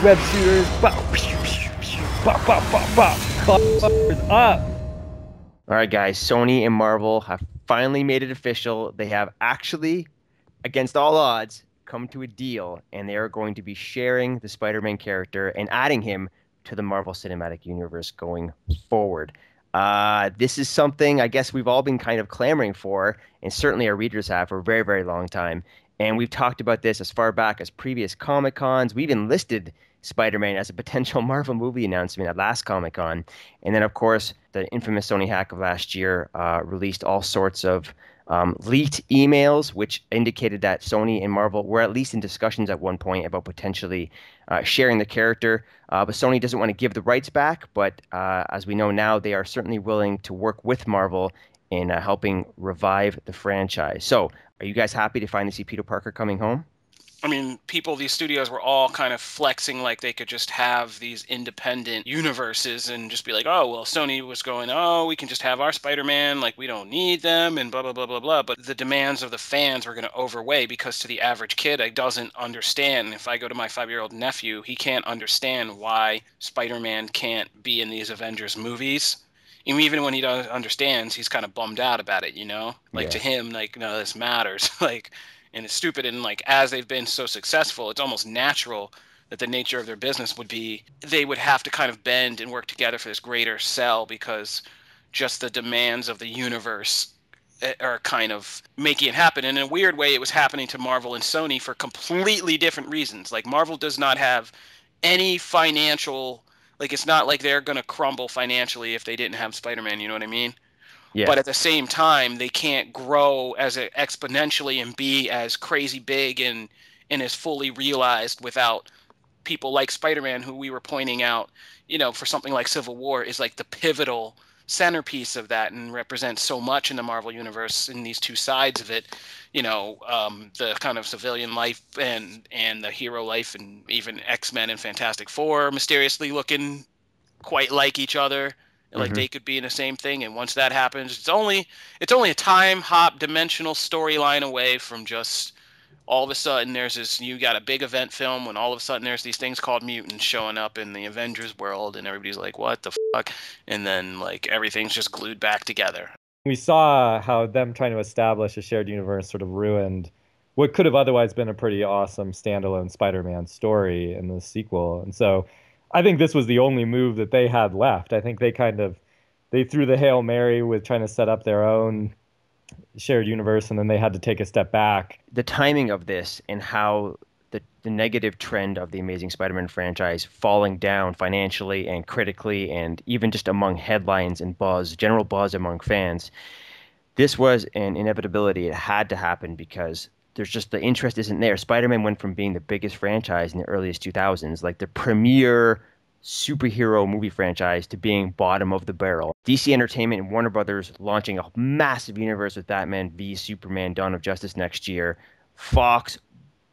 web shooters. Bop, bop, bop, bop, bop. Clockers up. All right, guys. Sony and Marvel have finally made it official. They have actually, against all odds, come to a deal, and they are going to be sharing the Spider-Man character and adding him to the Marvel Cinematic Universe going forward. This is something I guess we've all been kind of clamoring for, and certainly our readers have for a very, very long time. And we've talked about this as far back as previous Comic-Cons. We even listed Spider-Man as a potential Marvel movie announcement at last Comic-Con. And then, of course, the infamous Sony hack of last year released all sorts of leaked emails, which indicated that Sony and Marvel were at least in discussions at one point about potentially sharing the character. But Sony doesn't want to give the rights back. But as we know now, they are certainly willing to work with Marvel in helping revive the franchise. So are you guys happy to finally see Peter Parker coming home? I mean, these studios were all kind of flexing like they could just have these independent universes and just be like, oh, well, Sony was going, oh, we can just have our Spider-Man, like we don't need them and blah, blah, blah, blah, blah. But the demands of the fans were going to overweigh because to the average kid, I doesn't understand. If I go to my 5-year-old nephew, he can't understand why Spider-Man can't be in these Avengers movies. And even when he understands, he's kind of bummed out about it, you know? Like to him, like, no, this matters. Like, and it's stupid. And like, as they've been so successful, it's almost natural that the nature of their business would be they would have to kind of bend and work together for this greater sell because just the demands of the universe are kind of making it happen. And in a weird way, it was happening to Marvel and Sony for completely different reasons. Like Marvel does not have any financial, like it's not like they're going to crumble financially if they didn't have Spider-Man, you know what I mean? Yeah. But at the same time, they can't grow as exponentially and be as crazy big and as fully realized without people like Spider-Man, who we were pointing out, you know, for something like Civil War is like the pivotal centerpiece of that and represents so much in the Marvel universe in these two sides of it, you know, the kind of civilian life and the hero life, and even X-Men and Fantastic Four mysteriously looking quite like each other. Like they could be in the same thing, and once that happens, it's only a time hop dimensional storyline away from just all of a sudden there's this, you got a big event film when all of a sudden there's these things called mutants showing up in the Avengers world, and everybody's like, what the fuck? And then like everything's just glued back together. We saw how them trying to establish a shared universe sort of ruined what could have otherwise been a pretty awesome standalone Spider-Man story in the sequel. And so I think this was the only move that they had left. I think they threw the Hail Mary with trying to set up their own shared universe, and then they had to take a step back. The timing of this and how the negative trend of the Amazing Spider-Man franchise falling down financially and critically and even just among headlines and general buzz among fans, this was an inevitability. It had to happen because there's just the interest isn't there. Spider-Man went from being the biggest franchise in the earliest 2000s, like the premier superhero movie franchise, to being bottom of the barrel. DC Entertainment and Warner Brothers launching a massive universe with Batman v Superman Dawn of Justice next year. Fox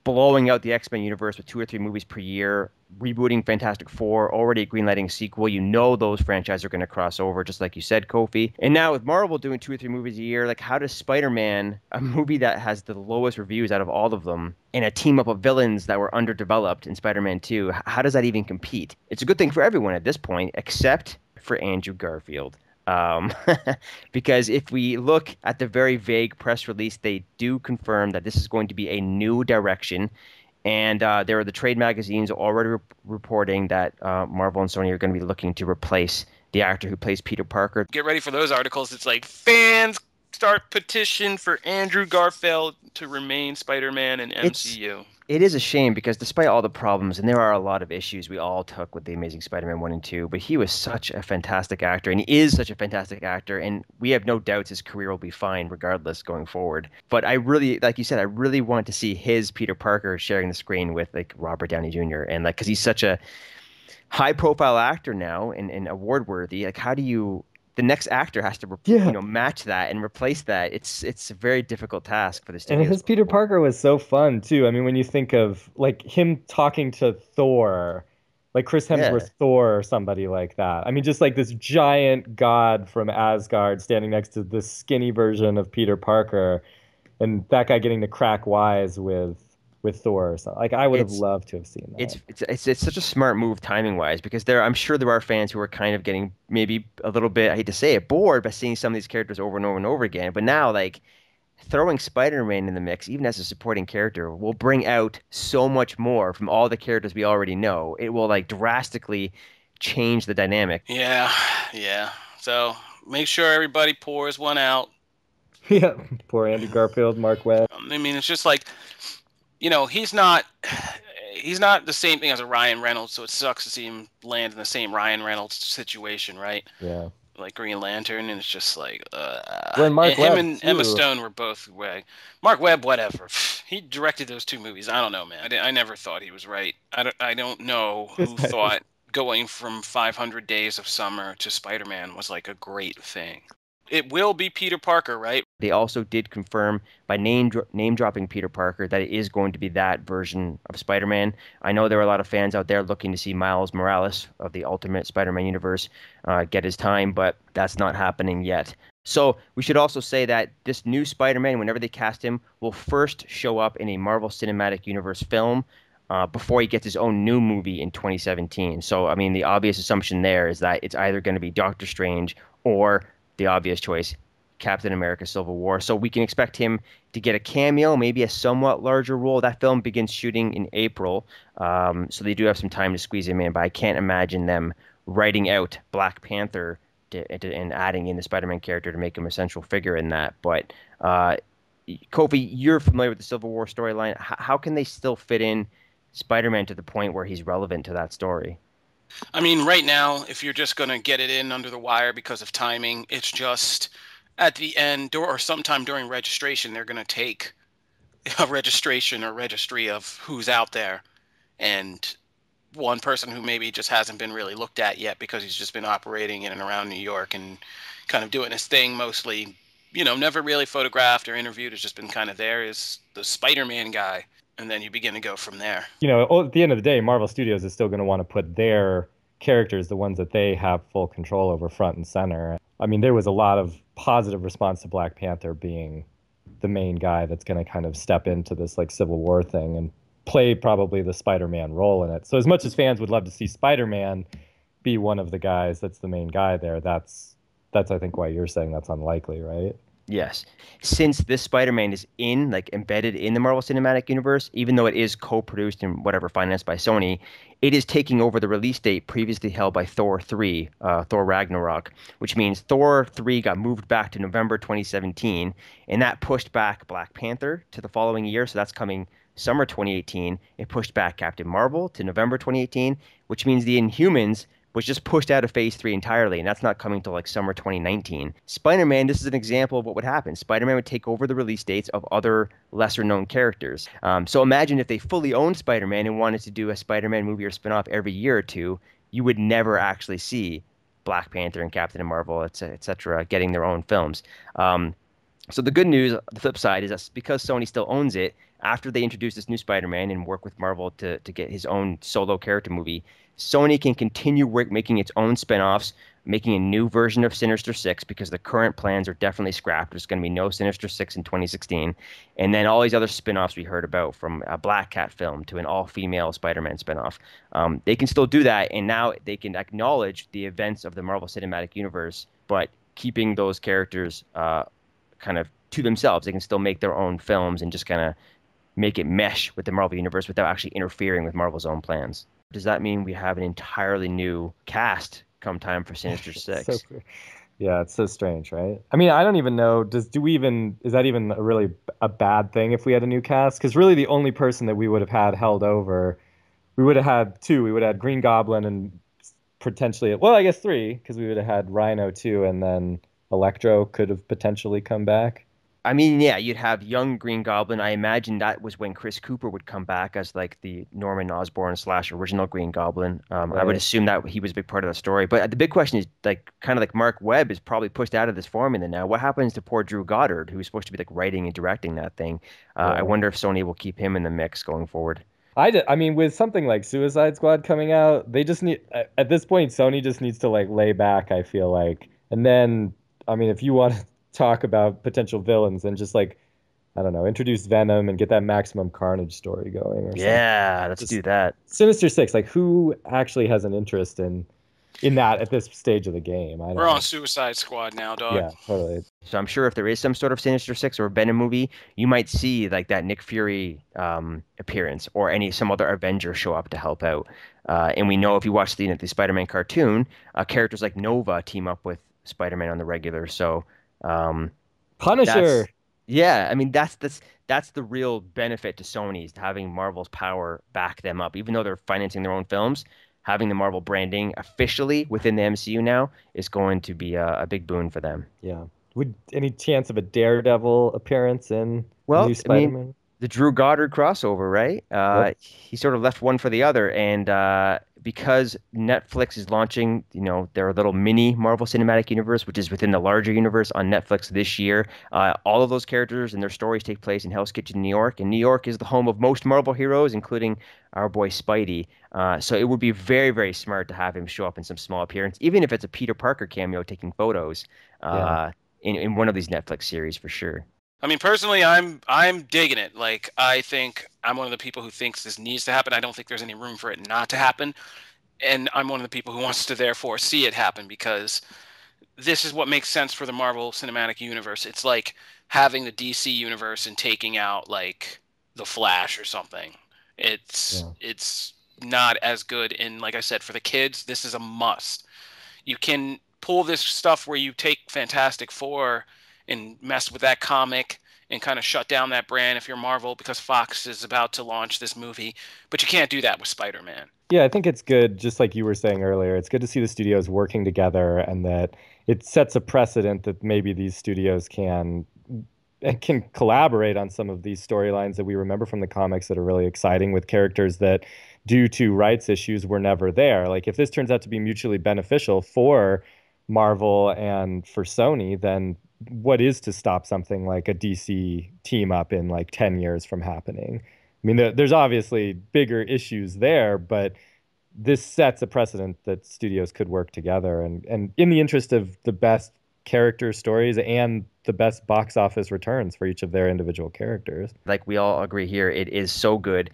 blowing out the X-Men universe with 2 or 3 movies per year, rebooting Fantastic Four, already greenlighting a sequel. You know those franchises are going to cross over, just like you said, Kofi. And now with Marvel doing 2 or 3 movies a year, like how does Spider-Man, a movie that has the lowest reviews out of all of them, and a team up of villains that were underdeveloped in Spider-Man 2, how does that even compete? It's a good thing for everyone at this point, except for Andrew Garfield. Because if we look at the very vague press release, they do confirm that this is going to be a new direction. And there are the trade magazines already reporting that Marvel and Sony are going to be looking to replace the actor who plays Peter Parker. Get ready for those articles. It's like, fans start petition for Andrew Garfield to remain Spider-Man in MCU. It is a shame because despite all the problems, and there are a lot of issues we all took with the Amazing Spider-Man 1 and 2, but he was such a fantastic actor, and he is such a fantastic actor, and we have no doubts his career will be fine regardless going forward. But I really, like you said, I really want to see his Peter Parker sharing the screen with like Robert Downey Jr. And like, because he's such a high-profile actor now and award-worthy. Like, how do you? The next actor has to, match that and replace that. It's a very difficult task for the studios. And his Peter Parker was so fun too. I mean, when you think of like him talking to Thor, like Chris Hemsworth, Thor, or somebody like that. I mean, just like this giant god from Asgard standing next to this skinny version of Peter Parker, and that guy getting to crack wise with with Thor or something. Like I would have loved to have seen that. It's such a smart move timing wise, because I'm sure there are fans who are kind of getting maybe a little bit, I hate to say it, bored by seeing some of these characters over and over and over again. But now, like, throwing Spider-Man in the mix, even as a supporting character, will bring out so much more from all the characters we already know. It will like drastically change the dynamic. Yeah. So make sure everybody pours one out. Yeah, poor Andrew Garfield, Mark Webb. I mean, it's just like, he's not the same thing as a Ryan Reynolds, so it sucks to see him land in the same Ryan Reynolds situation, right? Yeah. Like Green Lantern, and it's just like, when Mark Webb, him and too. Emma Stone were both way. Mark Webb, whatever. He directed those 2 movies. I don't know, man. I never thought he was right. I don't know who thought going from 500 Days of Summer to Spider-Man was like a great thing. It will be Peter Parker, right? They also did confirm by name dropping Peter Parker that it is going to be that version of Spider-Man. I know there are a lot of fans out there looking to see Miles Morales of the Ultimate Spider-Man universe get his time, but that's not happening yet. So we should also say that this new Spider-Man, whenever they cast him, will first show up in a Marvel Cinematic Universe film before he gets his own new movie in 2017. So, I mean, the obvious assumption there is that it's either going to be Doctor Strange or the obvious choice, Captain America Civil War. So we can expect him to get a cameo, maybe a somewhat larger role. That film begins shooting in April, so they do have some time to squeeze him in, but I can't imagine them writing out Black Panther and adding in the Spider-Man character to make him a central figure in that. But Kofi, you're familiar with the Civil War storyline. How can they still fit in Spider-Man to the point where he's relevant to that story? I mean, right now, if you're just going to get it in under the wire because of timing, it's just at the end or sometime during registration, they're going to take a registration or registry of who's out there, and one person who maybe just hasn't been really looked at yet because he's just been operating in and around New York and kind of doing his thing mostly, never really photographed or interviewed, has just been kind of there, is the Spider-Man guy. And then you begin to go from there. At the end of the day, Marvel Studios is still going to want to put their characters, the ones that they have full control over, front and center. I mean, there was a lot of positive response to Black Panther being the main guy that's going to kind of step into this like Civil War thing and play probably the Spider-Man role in it. So as much as fans would love to see Spider-Man be one of the guys that's the main guy there, that's I think why you're saying that's unlikely, right? Yes. Since this Spider-Man is embedded in the Marvel Cinematic Universe, even though it is co-produced and financed by Sony, it is taking over the release date previously held by Thor 3, Thor Ragnarok, which means Thor 3 got moved back to November 2017, and that pushed back Black Panther to the following year, so that's coming summer 2018. It pushed back Captain Marvel to November 2018, which means the Inhumans was just pushed out of Phase 3 entirely, and that's not coming till like summer 2019. Spider-Man, this is an example of what would happen. Spider-Man would take over the release dates of other lesser-known characters. So imagine if they fully owned Spider-Man and wanted to do a Spider-Man movie or spin-off every year or two, you would never actually see Black Panther and Captain Marvel, etc., getting their own films. So the good news, the flip side, is that because Sony still owns it, after they introduce this new Spider-Man and work with Marvel to get his own solo character movie, Sony can continue making its own spinoffs, making a new version of Sinister Six, because the current plans are definitely scrapped. There's going to be no Sinister Six in 2016. And then all these other spinoffs we heard about, from a Black Cat film to an all-female Spider-Man spinoff. They can still do that, and now they can acknowledge the events of the Marvel Cinematic Universe, but keeping those characters kind of to themselves. They can still make their own films and just kind of make it mesh with the Marvel Universe without actually interfering with Marvel's own plans. Does that mean we have an entirely new cast come time for Sinister Six? Yeah, it's so strange, right? I mean, I don't even know. Is that even a bad thing if we had a new cast? Because really the only person that we would have had held over, we would have had two. We would have had Green Goblin and potentially, well, I guess three, because we would have had Rhino too, and then Electro could have potentially come back. I mean, yeah, you'd have young Green Goblin. I imagine that was when Chris Cooper would come back as like the Norman Osborn / original Green Goblin. Right. I would assume that he was a big part of the story. But the big question is, like, kind of like Mark Webb is probably pushed out of this formula now. What happens to poor Drew Goddard, who's supposed to be like writing and directing that thing? I wonder if Sony will keep him in the mix going forward. I mean, with something like Suicide Squad coming out, they just need, at this point, Sony just needs to like lay back, I feel like. And then, I mean, if you want to talk about potential villains, and just like I don't know, introduce Venom and get that Maximum Carnage story going or something. Yeah, let's do that. Sinister Six, like who actually has an interest in that at this stage of the game? I don't We're know. on Suicide Squad now, dog. Yeah, totally. So I'm sure if there is some sort of Sinister Six or Venom movie, you might see like that Nick Fury appearance or some other Avenger show up to help out. And we know if you watch the Spider-Man cartoon, characters like Nova team up with Spider-Man on the regular. So Punisher. Yeah, I mean that's the real benefit to Sony is having Marvel's power back them up. Even though they're financing their own films, having the Marvel branding officially within the MCU now is going to be a big boon for them. Yeah. Would any chance of a Daredevil appearance in new Spider-Man? I mean, the Drew Goddard crossover, right? Yep. He sort of left one for the other, and because Netflix is launching, their little mini Marvel Cinematic Universe, which is within the larger universe on Netflix this year, all of those characters and their stories take place in Hell's Kitchen, New York, and New York is the home of most Marvel heroes, including our boy Spidey. So it would be very, very smart to have him show up in some small appearance, even if it's a Peter Parker cameo taking photos in one of these Netflix series for sure. I mean, personally, I'm digging it. Like, I think I'm one of the people who thinks this needs to happen. I don't think there's any room for it not to happen. And I'm one of the people who wants to therefore see it happen because this is what makes sense for the Marvel Cinematic Universe. It's like having the DC universe and taking out like the Flash or something. It's not as good. And like I said, for the kids, this is a must. You can pull this stuff where you take Fantastic Four and mess with that comic and kind of shut down that brand if you're Marvel because Fox is about to launch this movie. But you can't do that with Spider-Man. Yeah, I think it's good, just like you were saying earlier, it's good to see the studios working together and that it sets a precedent that maybe these studios can collaborate on some of these storylines that we remember from the comics that are really exciting with characters that, due to rights issues, were never there. Like, if this turns out to be mutually beneficial for Marvel and for Sony, then what is to stop something like a DC team up in like 10 years from happening? I mean, there's obviously bigger issues there, but this sets a precedent that studios could work together and in the interest of the best character stories and the best box office returns for each of their individual characters. Like we all agree here, it is so good,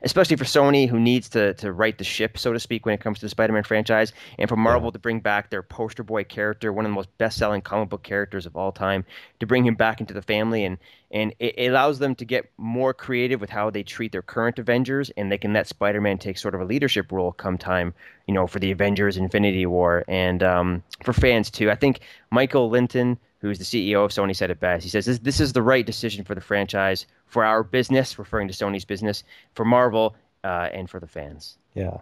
especially for Sony, who needs to right the ship, so to speak, when it comes to the Spider-Man franchise, and for Marvel to bring back their poster boy character, one of the most best-selling comic book characters of all time, to bring him back into the family, and it allows them to get more creative with how they treat their current Avengers, and they can let Spider-Man take sort of a leadership role come time, for the Avengers Infinity War, and for fans too. I think Michael Linton, who's the CEO of Sony, said it best. He says, this is the right decision for the franchise, for our business, referring to Sony's business, for Marvel, and for the fans. Yeah.